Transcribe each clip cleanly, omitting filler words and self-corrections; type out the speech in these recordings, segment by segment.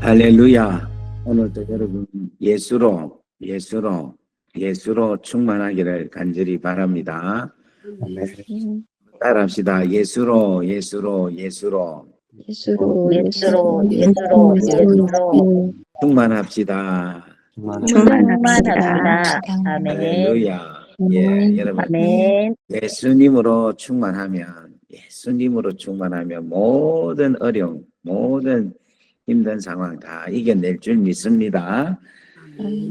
할렐루야. 오늘도 여러분 예수로 충만하기를 간절히 바랍니다. 따라합시다. 예수로 충만합시다. 충만합시다. 아멘. 할렐루야. 여러분 아멘. 예수님으로 충만하면 모든 어려움, 모든 힘든 상황 다 이겨낼 줄 믿습니다.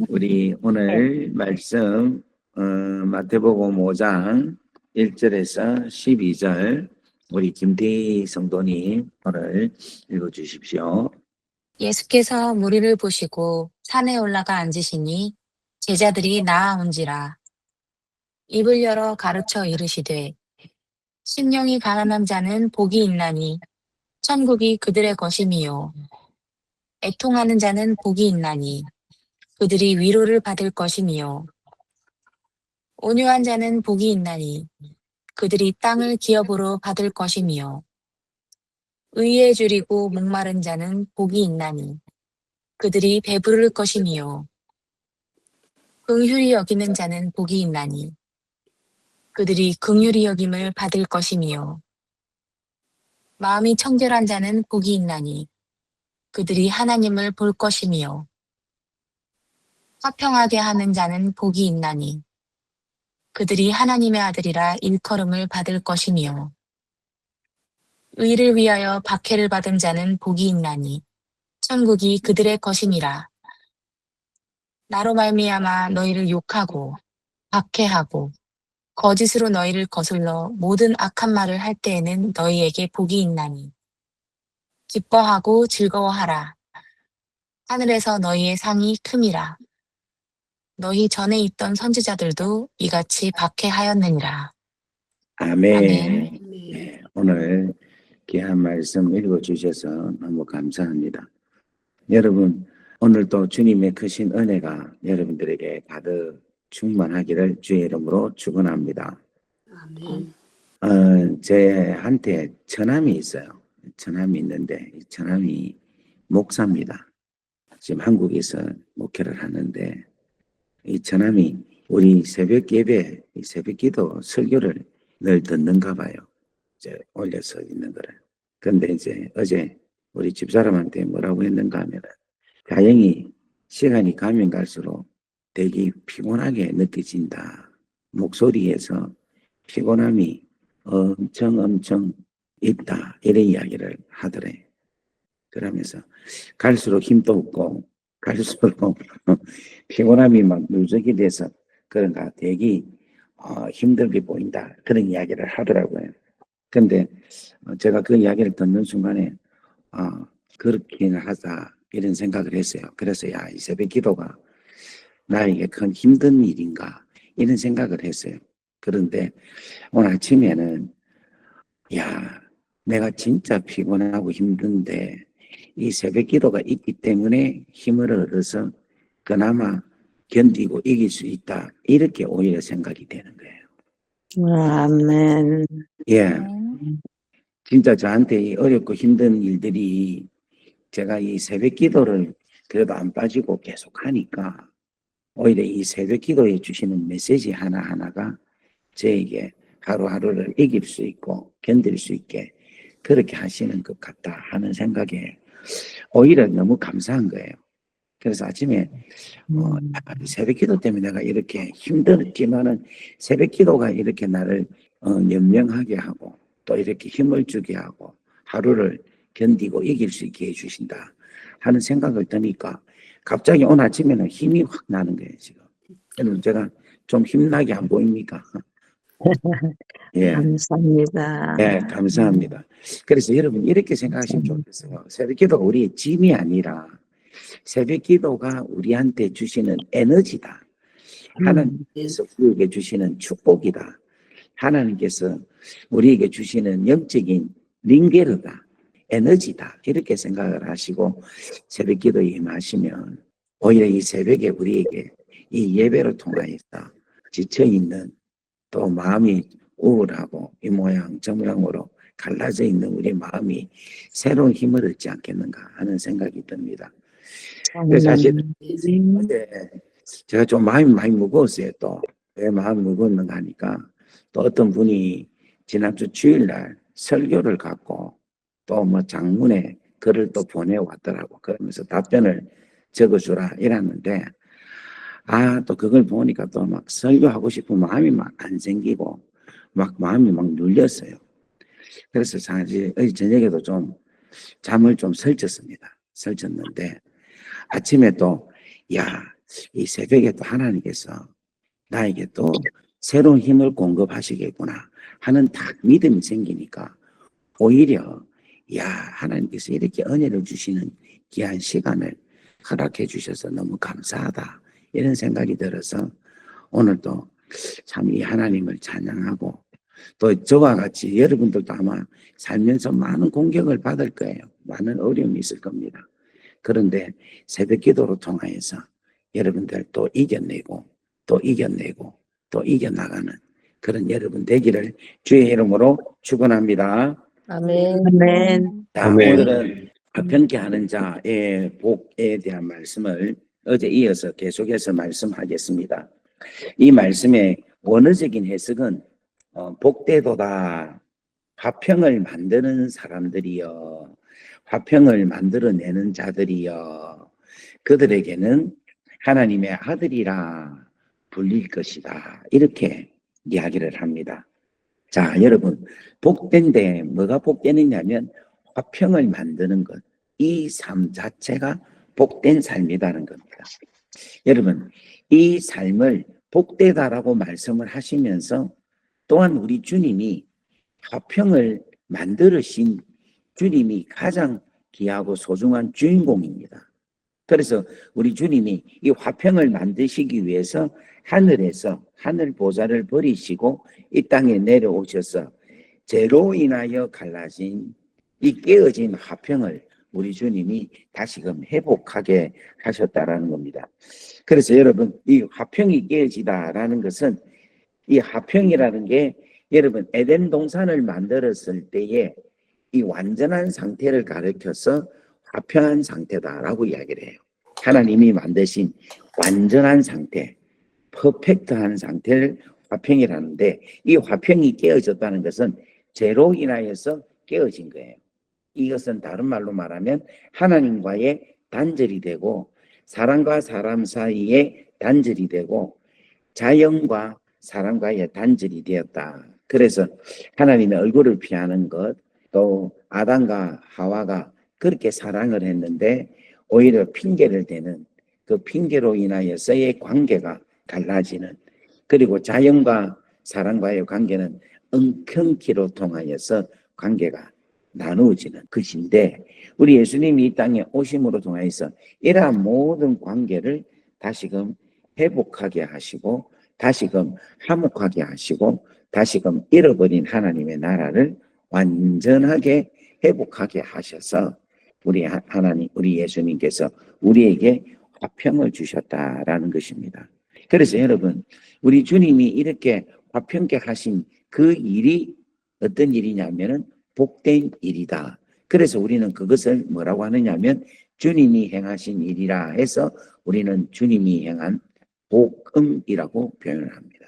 우리 오늘 말씀 마태복음 5장 1절에서 12절 우리 김대희 성도님 오늘 읽어주십시오. 예수께서 무리를 보시고 산에 올라가 앉으시니 제자들이 나아온지라. 입을 열어 가르쳐 이르시되 심령이 가난한 자는 복이 있나니 천국이 그들의 것임이요. 애통하는 자는 복이 있나니 그들이 위로를 받을 것임이요. 온유한 자는 복이 있나니 그들이 땅을 기업으로 받을 것임이요. 의에 줄이고 목마른 자는 복이 있나니 그들이 배부를 것임이요. 긍휼히 여기는 자는 복이 있나니 그들이 긍휼히 여김을 받을 것임이요. 마음이 청결한 자는 복이 있나니 그들이 하나님을 볼 것임이요. 화평하게 하는 자는 복이 있나니 그들이 하나님의 아들이라 일컬음을 받을 것임이요. 의를 위하여 박해를 받은 자는 복이 있나니 천국이 그들의 것임이라. 나로 말미암아 너희를 욕하고 박해하고 거짓으로 너희를 거슬러 모든 악한 말을 할 때에는 너희에게 복이 있나니 기뻐하고 즐거워하라. 하늘에서 너희의 상이 큼이라. 너희 전에 있던 선지자들도 이같이 박해하였느니라. 아멘. 아멘. 네, 오늘 귀한 말씀 읽어주셔서 너무 감사합니다. 여러분 오늘도 주님의 크신 은혜가 여러분들에게 가득 충만하기를 주의 이름으로 축원합니다. 제한테 처남이 있어요. 처남이 있는데 이 처남이 목사입니다. 지금 한국에서 목회를 하는데 이 처남이 우리 새벽 예배, 새벽 기도 설교를 늘 듣는가 봐요. 이제 올려서 있는 거를. 근데 이제 어제 우리 집사람한테 뭐라고 했는가 하면 다행히 시간이 가면 갈수록 되게 피곤하게 느껴진다. 목소리에서 피곤함이 엄청 있다. 이런 이야기를 하더래. 그러면서 갈수록 힘도 없고 갈수록 피곤함이 막 누적이 돼서 그런가 되게 힘들게 보인다. 그런 이야기를 하더라고요. 근데 제가 그 이야기를 듣는 순간에 그렇게 하자 이런 생각을 했어요. 그래서 이 새벽 기도가 나에게 큰 힘든 일인가 이런 생각을 했어요. 그런데 오늘 아침에는 내가 진짜 피곤하고 힘든데 이 새벽 기도가 있기 때문에 힘을 얻어서 그나마 견디고 이길 수 있다. 이렇게 오히려 생각이 되는 거예요. 아멘. 예. 진짜 저한테 이 어렵고 힘든 일들이 제가 이 새벽 기도를 그래도 안 빠지고 계속 하니까 오히려 이 새벽 기도에 주시는 메시지 하나하나가 저에게 하루하루를 이길 수 있고 견딜 수 있게 그렇게 하시는 것 같다 하는 생각에 오히려 너무 감사한 거예요. 그래서 아침에 새벽 기도 때문에 내가 이렇게 힘들었지만은 새벽 기도가 이렇게 나를 연명하게 하고 또 이렇게 힘을 주게 하고 하루를 견디고 이길 수 있게 해주신다 하는 생각을 드니까 갑자기 오늘 아침에는 힘이 확 나는 거예요. 지금 여러분 제가 좀 힘나게 안 보입니까? 예. 감사합니다. 네, 감사합니다. 그래서 여러분 이렇게 생각하시면 좋겠어요. 새벽 기도가 우리의 짐이 아니라 새벽 기도가 우리한테 주시는 에너지다. 하나님께서 우리에게 주시는 축복이다. 하나님께서 우리에게 주시는 영적인 링게르다. 에너지다. 이렇게 생각을 하시고 새벽 기도에 임하시면 오히려 이 새벽에 우리에게 이 예배를 통하여서 지쳐있는 또 마음이 우울하고 이 모양 저 모양으로 갈라져 있는 우리 마음이 새로운 힘을 얻지 않겠는가 하는 생각이 듭니다. 그래서 사실 어제 제가 좀 마음이 많이 무거웠어요. 또 왜 마음이 무거웠는가 하니까 또 어떤 분이 지난주 주일날 설교를 갖고 또 뭐 장문에 글을 또 보내왔더라고. 그러면서 답변을 적어주라 이랬는데 또 그걸 보니까 또 막 설교하고 싶은 마음이 막 안 생기고 막 마음이 막 눌렸어요. 그래서 사실 어제 저녁에도 좀 잠을 좀 설쳤습니다. 설쳤는데 아침에 또 이 새벽에 또 하나님께서 나에게 또 새로운 힘을 공급하시겠구나 하는 딱 믿음이 생기니까 오히려 하나님께서 이렇게 은혜를 주시는 귀한 시간을 허락해 주셔서 너무 감사하다 이런 생각이 들어서 오늘도 참 이 하나님을 찬양하고 또 저와 같이 여러분들도 아마 살면서 많은 공격을 받을 거예요. 많은 어려움이 있을 겁니다. 그런데 새벽 기도로 통하여서 여러분들 또 이겨내고 또 이겨내고 또 이겨나가는 그런 여러분 되기를 주의 이름으로 축원합니다. 아멘. 자, 아멘. 오늘은 화평케 하는 자의 복에 대한 말씀을 어제 이어서 계속해서 말씀하겠습니다. 이 말씀의 원어적인 해석은 복되도다 화평을 만드는 사람들이여 화평을 만들어내는 자들이여 그들에게는 하나님의 아들이라 불릴 것이다 이렇게 이야기를 합니다. 자, 여러분 복된데 뭐가 복되느냐면 화평을 만드는 것, 이 삶 자체가 복된 삶이라는 겁니다. 여러분 이 삶을 복되다라고 말씀을 하시면서 또한 우리 주님이 화평을 만들으신 주님이 가장 귀하고 소중한 주인공입니다. 그래서 우리 주님이 이 화평을 만드시기 위해서 하늘에서 하늘 보좌를 버리시고 이 땅에 내려오셔서 죄로 인하여 갈라진 이 깨어진 화평을 우리 주님이 다시금 회복하게 하셨다라는 겁니다. 그래서 여러분 이 화평이 깨어지다라는 것은 이 화평이라는 게 여러분 에덴 동산을 만들었을 때에 이 완전한 상태를 가리켜서 화평한 상태다라고 이야기를 해요. 하나님이 만드신 완전한 상태, 퍼펙트한 상태를 화평이라는데 이 화평이 깨어졌다는 것은 죄로 인하여서 깨어진 거예요. 이것은 다른 말로 말하면 하나님과의 단절이 되고 사람과 사람 사이에 단절이 되고 자연과 사람과의 단절이 되었다. 그래서 하나님의 얼굴을 피하는 것, 또 아담과 하와가 그렇게 사랑을 했는데 오히려 핑계를 대는 그 핑계로 인하여서의 관계가 갈라지는 그리고 자연과 사람과의 관계는 엉켜키로 통하여서 관계가 나누어지는 것인데 우리 예수님이 이 땅에 오심으로 통하여서 이러한 모든 관계를 다시금 회복하게 하시고 다시금 화목하게 하시고 다시금 잃어버린 하나님의 나라를 완전하게 회복하게 하셔서 우리 하나님, 우리 예수님께서 우리에게 화평을 주셨다라는 것입니다. 그래서 여러분, 우리 주님이 이렇게 화평케 하신 그 일이 어떤 일이냐면은 복된 일이다. 그래서 우리는 그것을 뭐라고 하느냐면 주님이 행하신 일이라 해서 우리는 주님이 행한 복음이라고 표현을 합니다.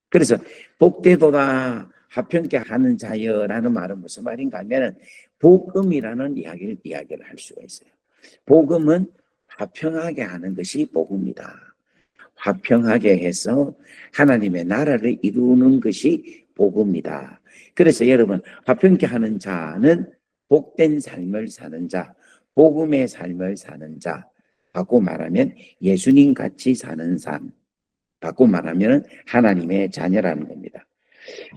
그래서 복되도다 화평케 하는 자여라는 말은 무슨 말인가 하면 복음이라는 이야기를 할 수가 있어요. 복음은 화평하게 하는 것이 복음이다. 화평하게 해서 하나님의 나라를 이루는 것이 복음이다. 그래서 여러분 화평케 하는 자는 복된 삶을 사는 자, 복음의 삶을 사는 자, 바꿔 말하면 예수님 같이 사는 삶, 바꿔 말하면 하나님의 자녀라는 겁니다.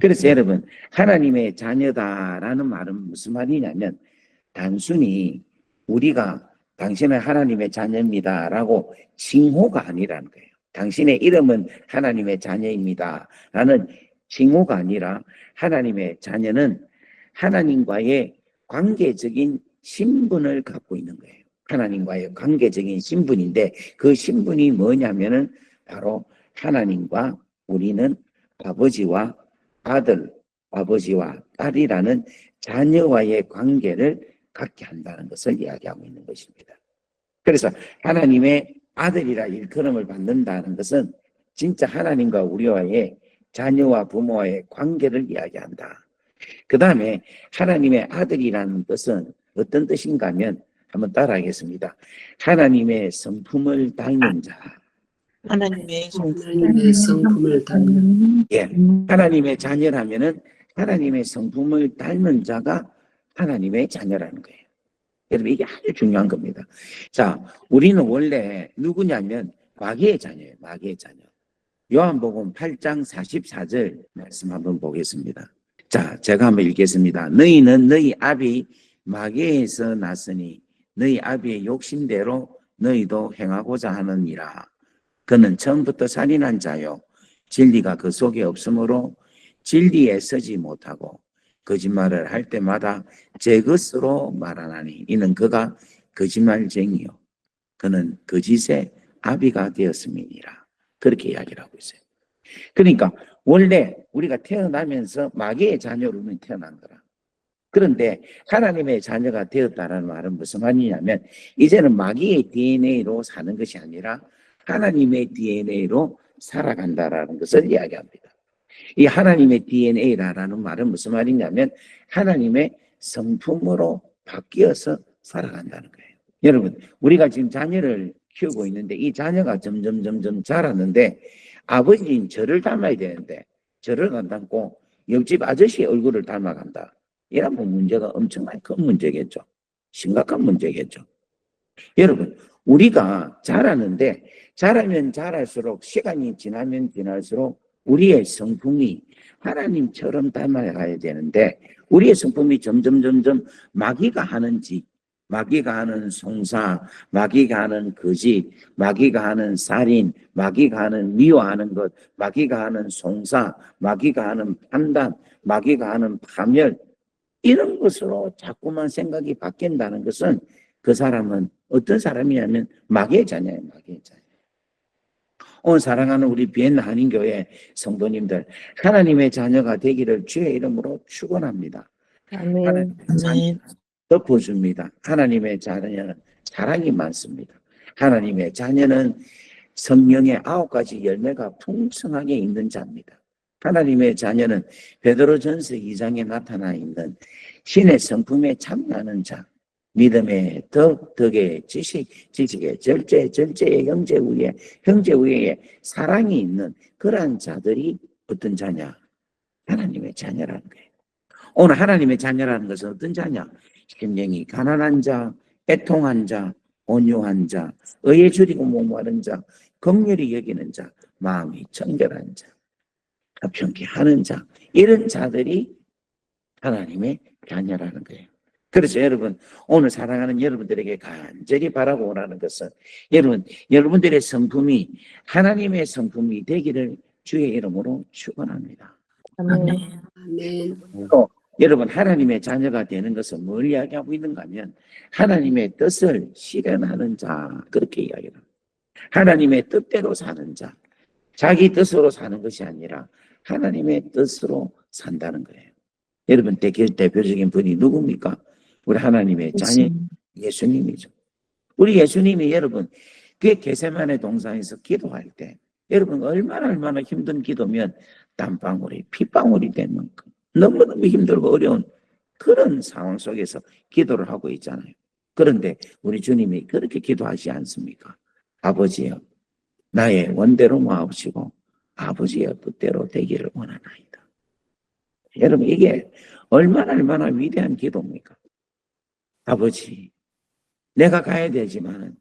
그래서 여러분 하나님의 자녀다라는 말은 무슨 말이냐면 단순히 우리가 당신은 하나님의 자녀입니다라고 칭호가 아니라는 거예요. 당신의 이름은 하나님의 자녀입니다라는 칭호가 아니라 하나님의 자녀는 하나님과의 관계적인 신분을 갖고 있는 거예요. 하나님과의 관계적인 신분인데 그 신분이 뭐냐면은 바로 하나님과 우리는 아버지와 아들, 아버지와 딸이라는 자녀와의 관계를 갖게 한다는 것을 이야기하고 있는 것입니다. 그래서 하나님의 아들이라 일컬음을 받는다는 것은 진짜 하나님과 우리와의 자녀와 부모와의 관계를 이야기한다. 그 다음에 하나님의 아들이라는 뜻은 어떤 뜻인가 하면 한번 따라하겠습니다. 하나님의 성품을 닮은 자. 하나님의 하나님의 성품을 닮는 예, 하나님의 자녀라면은 하나님의 성품을 닮은 자가 하나님의 자녀라는 거예요. 여러분, 이게 아주 중요한 겁니다. 자, 우리는 원래 누구냐면 마귀의 자녀예요. 마귀의 자녀. 요한복음 8장 44절 말씀 한번 보겠습니다. 자, 제가 한번 읽겠습니다. 너희는 너희 아비 마귀에서 났으니 너희 아비의 욕심대로 너희도 행하고자 하느니라. 그는 처음부터 살인한 자요. 진리가 그 속에 없으므로 진리에 서지 못하고 거짓말을 할 때마다 제 것으로 말하나니 이는 그가 거짓말쟁이요. 그는 거짓의 아비가 되었음이니라. 그렇게 이야기를 하고 있어요. 그러니까 원래 우리가 태어나면서 마귀의 자녀로는 태어난 거라. 그런데 하나님의 자녀가 되었다는 말은 무슨 말이냐면 이제는 마귀의 DNA로 사는 것이 아니라 하나님의 DNA로 살아간다라는 것을 이야기합니다. 이 하나님의 DNA라는 말은 무슨 말이냐면 하나님의 성품으로 바뀌어서 살아간다는 거예요. 여러분, 우리가 지금 자녀를 키우고 있는데 이 자녀가 점점 자랐는데 아버지인 저를 닮아야 되는데 저를 안 닮고 옆집 아저씨의 얼굴을 닮아간다. 이러면 문제가 엄청나게 큰 문제겠죠. 심각한 문제겠죠. 여러분, 우리가 자라는데 자라면 자랄수록 시간이 지나면 지날수록 우리의 성품이 하나님처럼 닮아가야 되는데 우리의 성품이 점점 마귀가 하는 짓, 마귀가 하는 송사, 마귀가 하는 거짓, 마귀가 하는 살인, 마귀가 하는 미워하는 것, 마귀가 하는 송사, 마귀가 하는 판단, 마귀가 하는 파멸 이런 것으로 자꾸만 생각이 바뀐다는 것은 그 사람은 어떤 사람이냐면 마귀의 자녀예요. 마귀의 자녀. 오늘 사랑하는 우리 비엔나 한인교회 성도님들, 하나님의 자녀가 되기를 주의 이름으로 축원합니다. 아멘. 아멘. 덮어줍니다. 하나님의 자녀는 사랑이 많습니다. 하나님의 자녀는 성령의 9가지 열매가 풍성하게 있는 자입니다. 하나님의 자녀는 베드로전서 2장에 나타나 있는 신의 성품에 참나는 자, 믿음의 덕, 덕의 지식, 지식의 절제, 절제의 형제 위에, 형제 위에 사랑이 있는 그러한 자들이 어떤 자냐? 하나님의 자녀라는 거예요. 오늘 하나님의 자녀라는 것은 어떤 자냐? 심령이 가난한 자, 애통한 자, 온유한 자, 의에 줄이고 목마른 자, 긍휼히 여기는 자, 마음이 청결한 자, 가평케 하는 자, 이런 자들이 하나님의 자녀라는 거예요. 그래서 여러분, 오늘 사랑하는 여러분들에게 간절히 바라고 원하는 것은 여러분들의 성품이 하나님의 성품이 되기를 주의 이름으로 축원합니다. 아멘. 아멘. 또 여러분, 하나님의 자녀가 되는 것은 뭘 이야기하고 있는가 하면 하나님의 뜻을 실현하는 자, 그렇게 이야기합니다. 하나님의 뜻대로 사는 자, 자기 뜻으로 사는 것이 아니라 하나님의 뜻으로 산다는 거예요. 여러분, 대표적인 분이 누굽니까? 우리 하나님의 자녀 예수님이죠. 우리 예수님이 여러분 그 게세마네 동산에서 기도할 때 여러분 얼마나 힘든 기도면 땀방울이 핏방울이 된 만큼 너무너무 힘들고 어려운 그런 상황 속에서 기도를 하고 있잖아요. 그런데 우리 주님이 그렇게 기도하지 않습니까? 아버지여, 나의 원대로 마옵시고 아버지의 뜻대로 되기를 원하나이다. 여러분, 이게 얼마나 위대한 기도입니까? 아버지, 내가 가야 되지만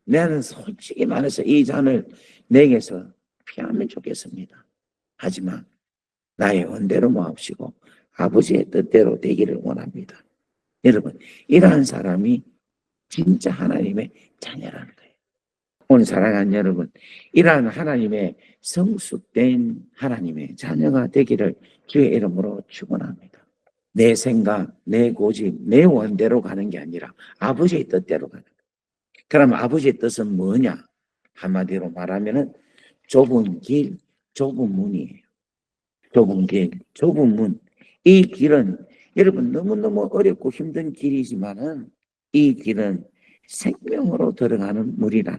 나는 솔직히 말해서 이 잔을 내게서 피하면 좋겠습니다. 하지만 나의 원대로 마옵시고 아버지의 뜻대로 되기를 원합니다. 여러분, 이러한 사람이 진짜 하나님의 자녀라는 거예요. 오늘 사랑하는 여러분, 이러한 하나님의 성숙된 하나님의 자녀가 되기를 주의 이름으로 축원합니다. 내 생각, 내 고집, 내 원대로 가는 게 아니라 아버지의 뜻대로 가는 거예요. 그럼 아버지의 뜻은 뭐냐? 한마디로 말하면은 좁은 길, 좁은 문이에요. 좁은 길, 좁은 문. 이 길은 여러분 너무너무 어렵고 힘든 길이지만은 이 길은 생명으로 들어가는 물이란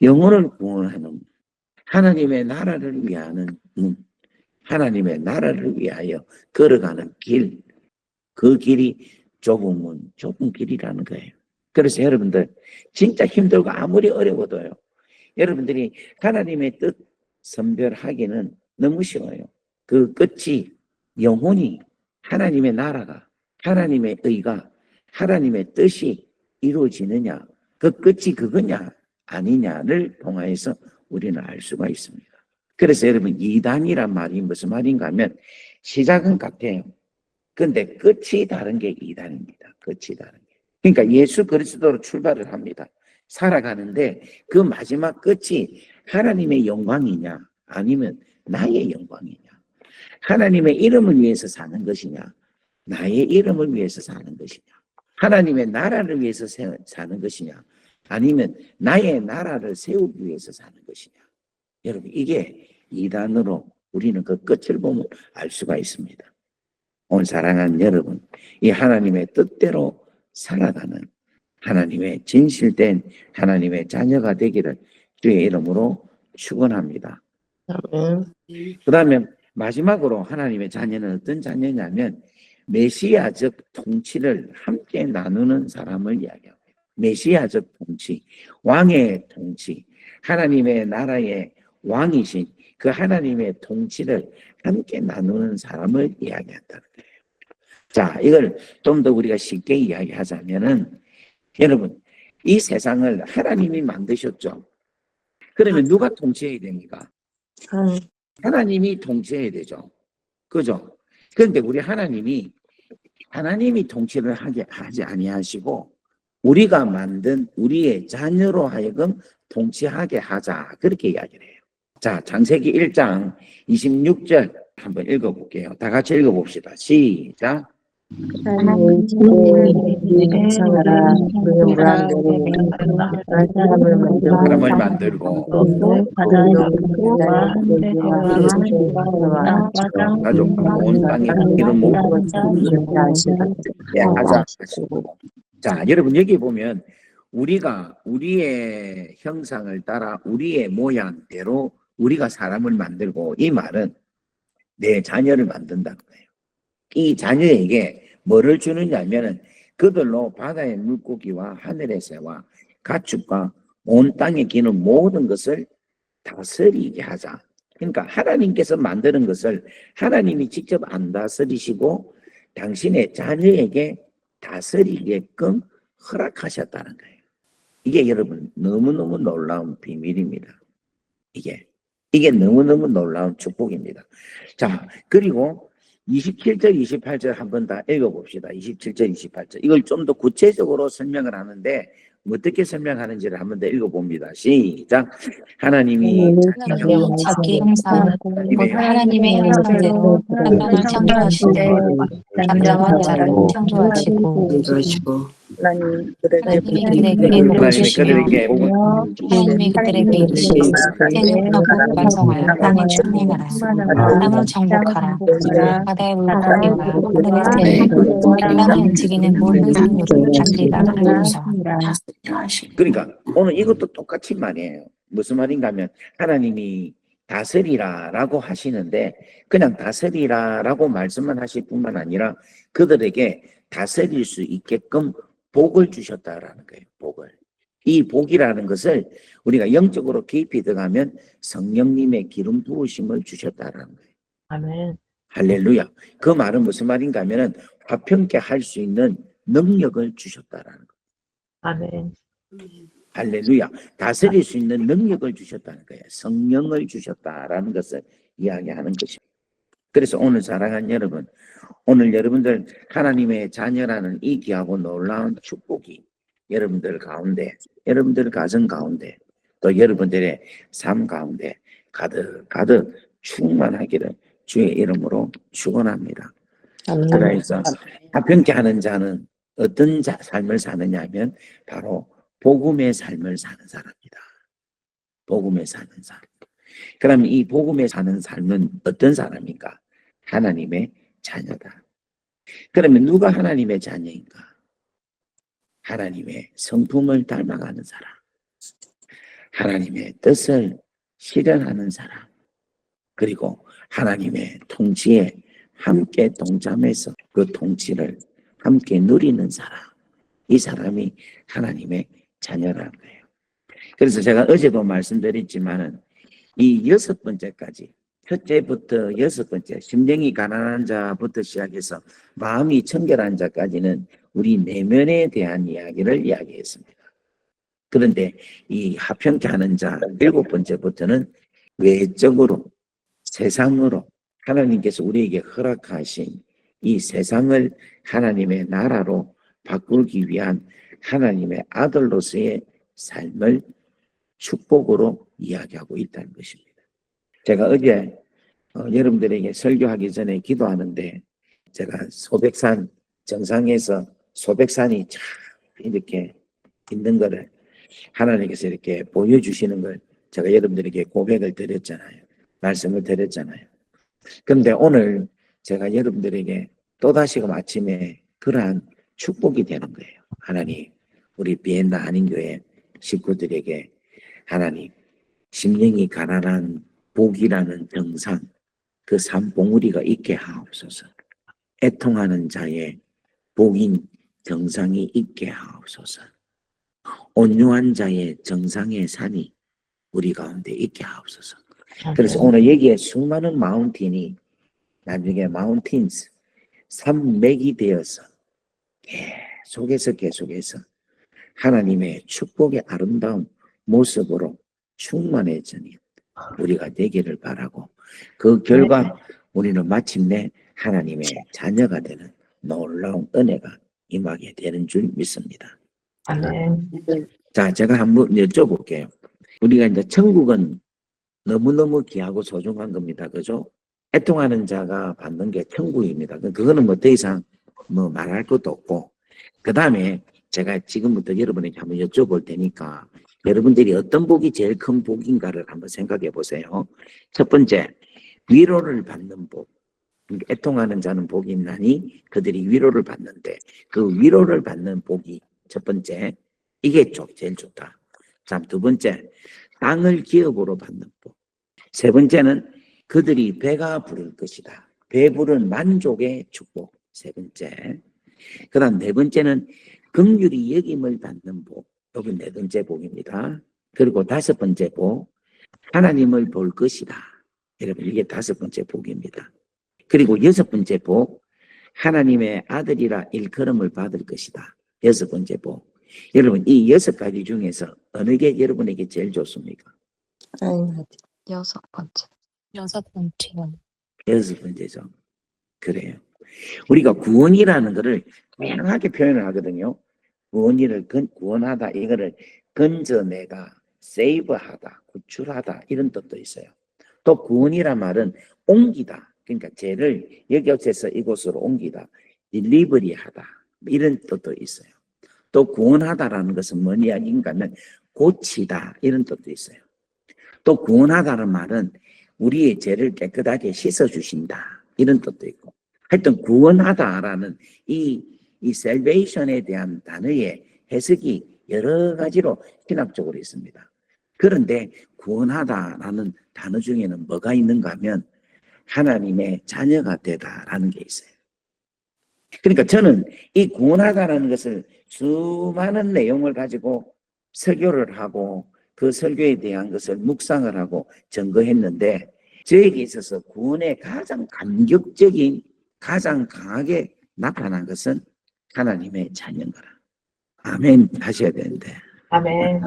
영혼을 구원하는 하나님의 나라를 위하는 문, 하나님의 나라를 위하여 걸어가는 길, 그 길이 좁은 길이라는 거예요. 그래서 여러분들 진짜 힘들고 아무리 어려워도요. 여러분들이 하나님의 뜻 선별하기는 너무 쉬워요. 그 끝이 영혼이 하나님의 나라가 하나님의 의가 하나님의 뜻이 이루어지느냐 그 끝이 그거냐 아니냐를 통하여서 우리는 알 수가 있습니다. 그래서 여러분 이단이란 말이 무슨 말인가 하면 시작은 같아요. 근데 끝이 다른 게 이단입니다. 끝이 다른 게. 그러니까 예수 그리스도로 출발을 합니다. 살아가는데 그 마지막 끝이 하나님의 영광이냐 아니면 나의 영광이냐 하나님의 이름을 위해서 사는 것이냐 나의 이름을 위해서 사는 것이냐 하나님의 나라를 위해서 사는 것이냐 아니면 나의 나라를 세우기 위해서 사는 것이냐 여러분 이게 이단으로 우리는 그 끝을 보면 알 수가 있습니다. 오늘 사랑하는 여러분 이 하나님의 뜻대로 살아가는 하나님의 진실된 하나님의 자녀가 되기를 주의 이름으로 축원합니다. 그 다음에 마지막으로 하나님의 자녀는 어떤 자녀냐면 메시아적 통치를 함께 나누는 사람을 이야기합니다. 메시아적 통치, 왕의 통치, 하나님의 나라의 왕이신 그 하나님의 통치를 함께 나누는 사람을 이야기한다는 거예요. 자, 이걸 좀 더 우리가 쉽게 이야기하자면은 여러분, 이 세상을 하나님이 만드셨죠. 그러면 누가 통치해야 됩니까? 하나님이 통치해야 되죠. 그죠? 그런데 우리 하나님이 통치를 하지 아니하시고 우리가 만든 우리의 자녀로 하여금 통치하게 하자. 그렇게 이야기를 해요. 자, 창세기 1장 26절 한번 읽어볼게요. 다 같이 읽어봅시다. 시작. 하나님의 형상하라 그의 모양대로 사람을 만들고 가족과 온 땅에 이런 모든 하자 하시고 자 여러분 여기 보면 우리가 우리의 형상을 따라 우리의 모양대로 우리가 사람을 만들고 이 말은 내 자녀를 만든다는 거예요. 이 자녀에게 뭐를 주느냐 하면은 그들로 바다의 물고기와 하늘의 새와 가축과 온 땅에 기는 모든 것을 다스리게 하자. 그러니까 하나님께서 만드는 것을 하나님이 직접 안 다스리시고 당신의 자녀에게 다스리게끔 허락하셨다는 거예요. 이게 여러분 너무너무 놀라운 비밀입니다. 이게 너무너무 놀라운 축복입니다. 자, 그리고 27절, 28절 한번 다 읽어봅시다. 27절, 28절. 이걸 좀 더 구체적으로 설명을 하는데 어떻게 설명하는지를 한번 더 읽어봅니다. 시작. 하나님이 자기 형상, 곧 하나님의 형상대로 사람을 창조하시되 남자와 여자를 창조하시고 하나님이 그들에게 복을 주시며 하나님이 그들에게 이르시되 생육하고 완성하여 땅에 충만하라 땅을 정복하라 바다의 물고기와 하늘의 새 땅에 움직이는 모든 생물을 만들라 하여서 그러니까 오늘 이것도 똑같은 말이에요. 무슨 말인가 하면 하나님이 다스리라라고 하시는데 그냥 다스리라라고 말씀만 하실 뿐만 아니라 그들에게 다스릴 수 있게끔 복을 주셨다라는 거예요. 복을. 이 복이라는 것을 우리가 영적으로 깊이 들어가면 성령님의 기름 부으심을 주셨다라는 거예요. 아멘. 할렐루야. 그 말은 무슨 말인가 하면은 화평케 할 수 있는 능력을 주셨다라는 거예요. 아멘. 할렐루야. 다스릴 수 있는 능력을 주셨다는 거예요. 성령을 주셨다라는 것을 이야기하는 것입니다. 그래서 오늘 사랑하는 여러분, 오늘 여러분들 하나님의 자녀라는 이 귀하고 놀라운 축복이 여러분들 가운데, 여러분들 가정 가운데, 또 여러분들의 삶 가운데 가득 충만하기를 주의 이름으로 축원합니다. 그래서 화평케 하는 자는 어떤 삶을 사느냐 하면 바로 복음의 삶을 사는 사람이다. 복음의 사는 사람. 그럼 이 복음에 사는 삶은 어떤 사람인가? 하나님의 자녀다. 그러면 누가 하나님의 자녀인가? 하나님의 성품을 닮아가는 사람, 하나님의 뜻을 실현하는 사람, 그리고 하나님의 통치에 함께 동참해서 그 통치를 함께 누리는 사람, 이 사람이 하나님의 자녀라는 거예요. 그래서 제가 어제도 말씀드렸지만은 이 6번째까지, 첫째부터 6번째, 심령이 가난한 자부터 시작해서 마음이 청결한 자까지는 우리 내면에 대한 이야기를 이야기했습니다. 그런데 이 하평케 하는 자 7번째부터는 외적으로, 세상으로 하나님께서 우리에게 허락하신 이 세상을 하나님의 나라로 바꾸기 위한 하나님의 아들로서의 삶을 축복으로 이야기하고 있다는 것입니다. 제가 어제 여러분들에게 설교하기 전에 기도하는데 제가 소백산 정상에서 소백산이 참 이렇게 있는 거를 하나님께서 이렇게 보여주시는 걸 제가 여러분들에게 고백을 드렸잖아요. 말씀을 드렸잖아요. 그런데 오늘 제가 여러분들에게 또다시금 아침에 그러한 축복이 되는 거예요. 하나님, 우리 비엔나 한인교회 식구들에게 하나님, 심령이 가난한 복이라는 정상, 그 산봉우리가 있게 하옵소서. 애통하는 자의 복인 정상이 있게 하옵소서. 온유한 자의 정상의 산이 우리 가운데 있게 하옵소서. 그래서 오늘 여기에 수많은 마운틴이 나중에 마운틴스, 산맥이 되어서 계속해서 하나님의 축복의 아름다운 모습으로 충만해지는 우리가 되기를 바라고, 그 결과 우리는 마침내 하나님의 자녀가 되는 놀라운 은혜가 임하게 되는 줄 믿습니다. 아멘. 자, 제가 한번 여쭤볼게요. 우리가 이제 천국은 너무너무 귀하고 소중한 겁니다. 그죠? 애통하는 자가 받는 게 천국입니다. 그거는 뭐 더 이상 뭐 말할 것도 없고, 그 다음에 제가 지금부터 여러분에게 한번 여쭤볼 테니까 여러분들이 어떤 복이 제일 큰 복인가를 한번 생각해 보세요. 첫 번째, 위로를 받는 복. 애통하는 자는 복이 있나니 그들이 위로를 받는데, 그 위로를 받는 복이 첫 번째, 이게 제일 좋다. 자, 두 번째, 땅을 기업으로 받는 복. 세 번째는 그들이 배가 부를 것이다. 배부른 만족의 축복. 세 번째. 그 다음 네 번째는 긍휼히 여김을 받는 복. 여기 네 번째 복입니다. 그리고 다섯 번째 복, 하나님을 볼 것이다. 여러분, 이게 다섯 번째 복입니다. 그리고 여섯 번째 복, 하나님의 아들이라 일컬음을 받을 것이다. 여섯 번째 복. 여러분, 이 여섯 가지 중에서 어느 게 여러분에게 제일 좋습니까? 여섯 번째. 여섯 번째요. 여섯 번째죠. 그래요. 우리가 구원이라는 것을 다양하게 표현을 하거든요. 구원하다, 이거를 건져내다, 세이브하다, 구출하다, 이런 뜻도 있어요. 또 구원이란 말은 옮기다, 그러니까 죄를 여기서 이곳으로 옮기다, 딜리버리하다, 이런 뜻도 있어요. 또 구원하다라는 것은 뭔 이야기인가 하면 고치다, 이런 뜻도 있어요. 또 구원하다는 말은 우리의 죄를 깨끗하게 씻어주신다, 이런 뜻도 있고, 하여튼 구원하다라는 이 salvation에 대한 단어의 해석이 여러 가지로 신학적으로 있습니다. 그런데 구원하다라는 단어 중에는 뭐가 있는가 하면 하나님의 자녀가 되다라는 게 있어요. 그러니까 저는 이 구원하다라는 것을 수많은 내용을 가지고 설교를 하고 그 설교에 대한 것을 묵상을 하고 증거했는데, 저에게 있어서 구원의 가장 감격적인, 가장 강하게 나타난 것은 하나님의 자녀인 거라. 아멘 하셔야 되는데, 아멘.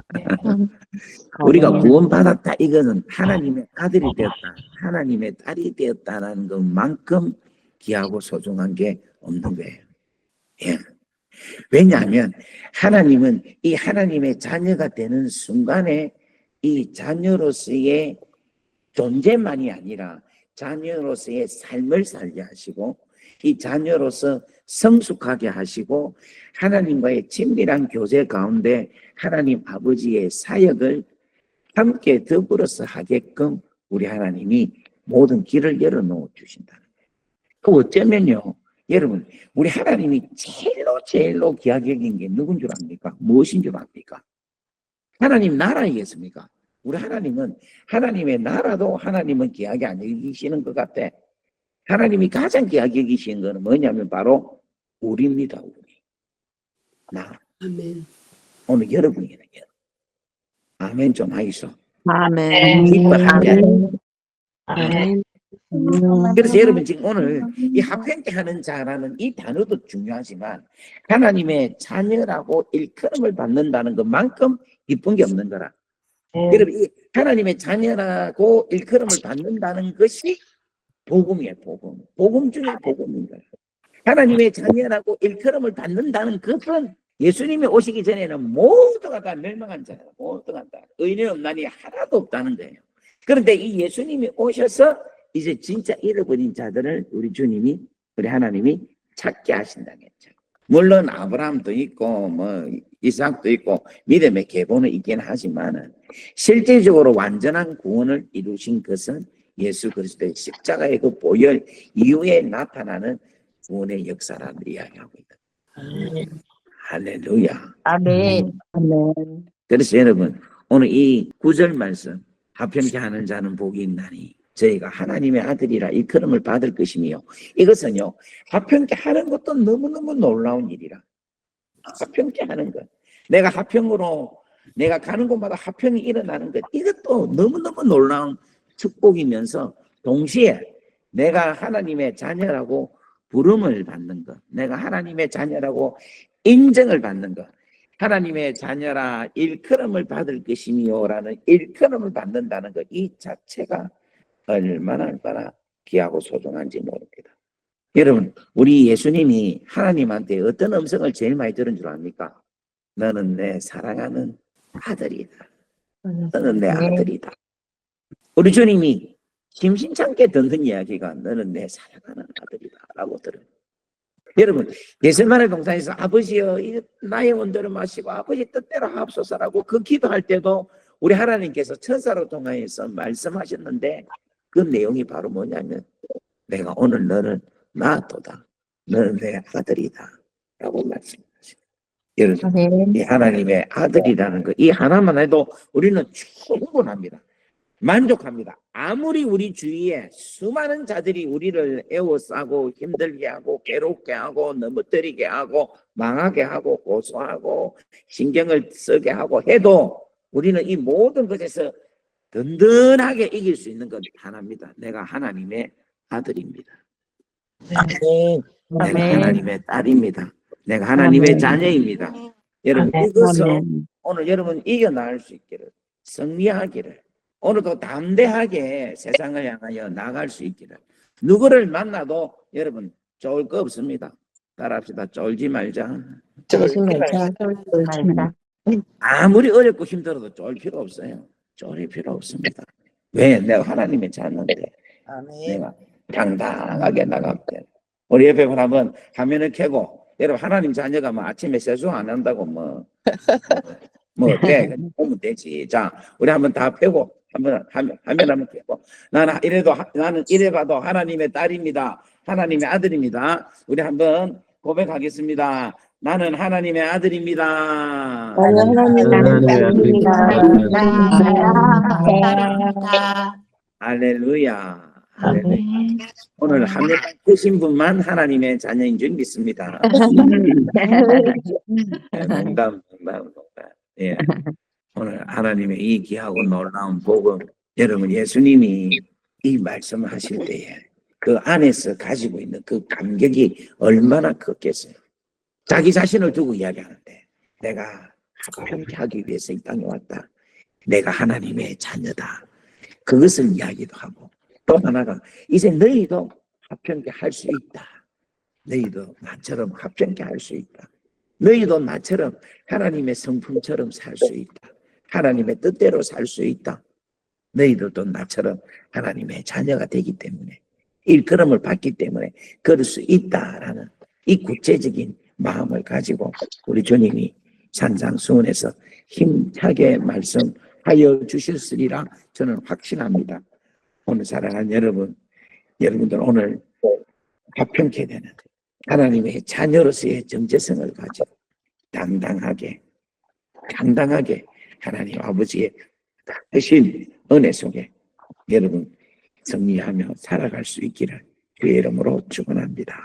우리가 구원받았다, 이거는 하나님의 아들이 되었다, 하나님의 딸이 되었다는 것만큼 귀하고 소중한 게 없는 거예요. 예. 왜냐하면 하나님은 이 하나님의 자녀가 되는 순간에 이 자녀로서의 존재만이 아니라 자녀로서의 삶을 살게 하시고, 이 자녀로서 성숙하게 하시고, 하나님과의 친밀한 교제 가운데 하나님 아버지의 사역을 함께 더불어서 하게끔 우리 하나님이 모든 길을 열어놓아 주신다는 거예요. 그 어쩌면요, 여러분, 우리 하나님이 제일로 귀하게 여긴 게 누군 줄 압니까? 무엇인 줄 압니까? 하나님 나라이겠습니까? 우리 하나님은 하나님의 나라도 하나님은 귀하게 안 여기시는 것 같아. 하나님이 가장 귀하게 여기시는 거는 뭐냐면 바로 우리입니다. 우리. 나. 아멘. 오늘 여러분이에요. 아멘 좀 하이소. 아멘. 기뻐하게. 아멘. 그래서 여러분 지금 오늘 이 합행케 하는 자라는 이 단어도 중요하지만 하나님의 자녀라고 일컬음을 받는다는 것만큼 기쁜 게 없는 거라. 여러분 이 하나님의 자녀라고 일컬음을 받는다는 것이 복음이에요. 복음 중에 복음인 거예요. 하나님의 자녀라고 일컬음을 받는다는 것은 예수님이 오시기 전에는 모두가 다 멸망한 자예요. 모두가 다 의인이 없나니 하나도 없다는 거예요. 그런데 이 예수님이 오셔서 이제 진짜 잃어버린 자들을 우리 주님이, 우리 하나님이 찾게 하신다는 거죠. 물론 아브라함도 있고 뭐 이삭도 있고 믿음의 계보는 있긴 하지만은 실질적으로 완전한 구원을 이루신 것은 예수 그리스도의 십자가의 그 보혈 이후에 나타나는 구원의 역사라는 이야기하고 있다. 할렐루야. 아멘. 그래서 여러분 오늘 이 9절 말씀 합평케 하는 자는 복이 있나니 저희가 하나님의 아들이라 일컬음을 받을 것이며 이것은요 합평케 하는 것도 너무너무 놀라운 일이라. 합평케 하는 것, 내가 합평으로 내가 가는 곳마다 합평이 일어나는 것, 이것도 너무너무 놀라운 축복이면서 동시에 내가 하나님의 자녀라고 부름을 받는 것, 내가 하나님의 자녀라고 인정을 받는 것, 하나님의 자녀라 일컬음을 받을 것이며 라는 일컬음을 받는다는 것, 이 자체가 얼마나 귀하고 소중한지 모릅니다. 여러분 우리 예수님이 하나님한테 어떤 음성을 제일 많이 들은 줄 압니까? 너는 내 사랑하는 아들이다. 너는 내 아들이다. 우리 주님이 심심찮게 듣는 이야기가 너는 내 사랑하는 아들이다 라고 들어요. 여러분 겟세마네 동산에서 아버지여 나의 원대로 마시고 아버지 뜻대로 하옵소서라고 그 기도할 때도 우리 하나님께서 천사로 통하여서 말씀하셨는데 그 내용이 바로 뭐냐면 내가 오늘 너를 낳았도다. 너는 내 아들이다 라고 말씀하십니다. 여러분 이 하나님의 아들이라는 거 이 하나만 해도 우리는 충분합니다. 만족합니다. 아무리 우리 주위에 수많은 자들이 우리를 애워싸고 힘들게 하고 괴롭게 하고 넘어뜨리게 하고 망하게 하고 고소하고 신경을 쓰게 하고 해도 우리는 이 모든 것에서 든든하게 이길 수 있는 건 하나입니다. 내가 하나님의 아들입니다. 내가 하나님의 딸입니다. 내가 하나님의 자녀입니다. 여러분 이것을 오늘 여러분 이겨나갈 수 있기를, 승리하기를, 오늘도 담대하게 세상을 향하여 나갈 수 있기를, 누구를 만나도 여러분 쫄 거 없습니다. 따라합시다. 쫄지 말자. 아무리 어렵고 힘들어도 쫄 필요 없어요. 쫄이 필요 없습니다. 왜? 내가 하나님의 자녀인데 내가 당당하게 나가면 돼. 우리 옆에 분 한번 화면을 켜고 여러분 하나님 자녀가 뭐 아침에 세수 안 한다고 뭐 어때? 보면 되지. 자, 우리 한번 다 펴고 한번 한번 펴고 나는 이래봐도 하나님의 딸입니다. 하나님의 아들입니다. 우리 한번 고백하겠습니다. 나는 하나님의 아들입니다. 할렐루야. 오늘 화면 끄신 분만 하나님의 자녀인 줄 믿습니다. 농담. 예. 오늘 하나님의 이 귀하고 놀라운 복음, 여러분 예수님이 이 말씀을 하실 때에 그 안에서 가지고 있는 그 감격이 얼마나 컸겠어요. 자기 자신을 두고 이야기하는데 내가 합평케 하기 위해서 이 땅에 왔다. 내가 하나님의 자녀다. 그것을 이야기도 하고 또 하나가 이제 너희도 합평케 할 수 있다. 너희도 나처럼 합평케 할 수 있다. 너희도 나처럼 하나님의 성품처럼 살 수 있다. 하나님의 뜻대로 살 수 있다. 너희들도 나처럼 하나님의 자녀가 되기 때문에 일컬음을 받기 때문에 그럴 수 있다라는 이 구체적인 마음을 가지고 우리 주님이 산상수훈에서 힘차게 말씀하여 주셨으리라 저는 확신합니다. 오늘 사랑하는 여러분, 여러분들 오늘 합평케 되는 하나님의 자녀로서의 정체성을 가지고 당당하게 하나님 아버지의 크신 은혜 속에 여러분 승리하며 살아갈 수 있기를 주의 이름으로 축원합니다.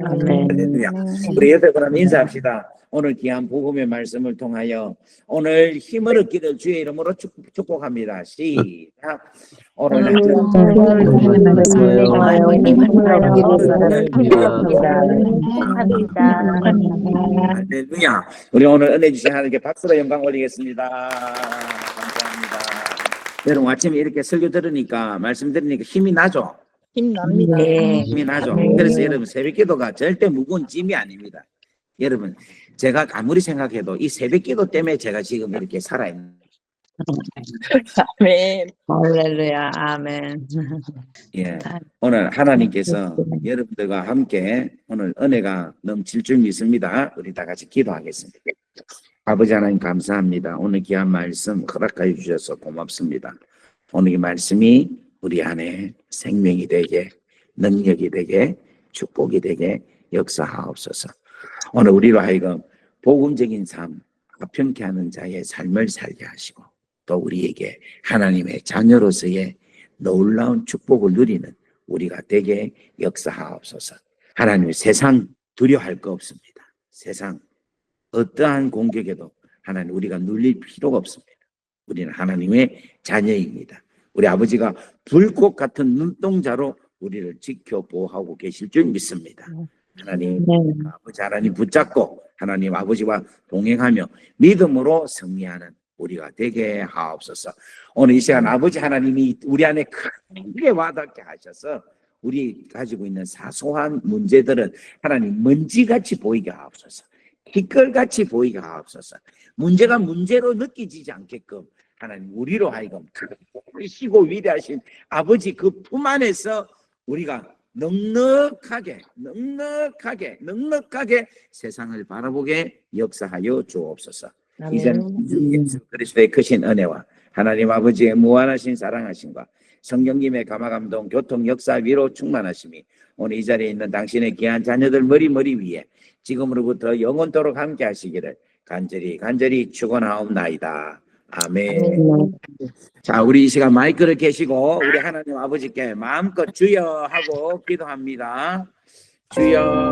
아멘. 할렐루야. 우리 옆에 그럼 인사합시다. 오늘 귀한 복음의 말씀을 통하여 오늘 힘을 얻기를 주의 이름으로 축복합니다. 시작. 오늘 할렐루야. 우리 오늘 은혜 주신 하나님께 박수로 영광 올리겠습니다. 감사합니다. 여러분 아침에 이렇게 설교 들으니까 말씀 들으니까 힘이 나죠? 힘납니다. 힘이 나죠? 그래서 여러분 새벽기도가 절대 무거운 짐이 아닙니다. 여러분 제가 아무리 생각해도 이 새벽기도 때문에 제가 지금 이렇게 살아있는 아멘. 할렐루야. 아멘. 예, 오늘 하나님께서 여러분들과 함께 오늘 은혜가 넘칠 줄 믿습니다. 우리 다 같이 기도하겠습니다. 아버지 하나님 감사합니다. 오늘 귀한 말씀 허락하여 주셔서 고맙습니다. 오늘 이 말씀이 우리 안에 생명이 되게 능력이 되게 축복이 되게 역사하옵소서. 오늘 우리로 하여금 복음적인 삶, 화평케 하는 자의 삶을 살게 하시고 또 우리에게 하나님의 자녀로서의 놀라운 축복을 누리는 우리가 되게 역사하옵소서. 하나님 세상 두려워할 거 없습니다. 세상 어떠한 공격에도 하나님 우리가 눌릴 필요가 없습니다. 우리는 하나님의 자녀입니다. 우리 아버지가 불꽃 같은 눈동자로 우리를 지켜 보호하고 계실 줄 믿습니다. 하나님 아버지 하나님 붙잡고 하나님 아버지와 동행하며 믿음으로 승리하는 우리가 되게 하옵소서. 오늘 이 시간 아버지 하나님이 우리 안에 크게 와닿게 하셔서 우리 가지고 있는 사소한 문제들은 하나님 먼지같이 보이게 하옵소서. 티끌같이 보이게 하옵소서. 문제가 문제로 느껴지지 않게끔 하나님 우리로 하여금 크시고 위대하신 아버지 그 품 안에서 우리가 넉넉하게 세상을 바라보게 역사하여 주옵소서. 이제는 주 예수 그리스도의 크신 은혜와 하나님 아버지의 무한하신 사랑하심과 성령님의 감화감동 교통 역사 위로 충만하심이 오늘 이 자리에 있는 당신의 귀한 자녀들 머리 위에 지금으로부터 영원토록 함께 하시기를 간절히 축원하옵나이다. 아멘. 자, 우리 이 시간 마이크를 켜시고 우리 하나님 아버지께 마음껏 주여 하고 기도합니다. 주여.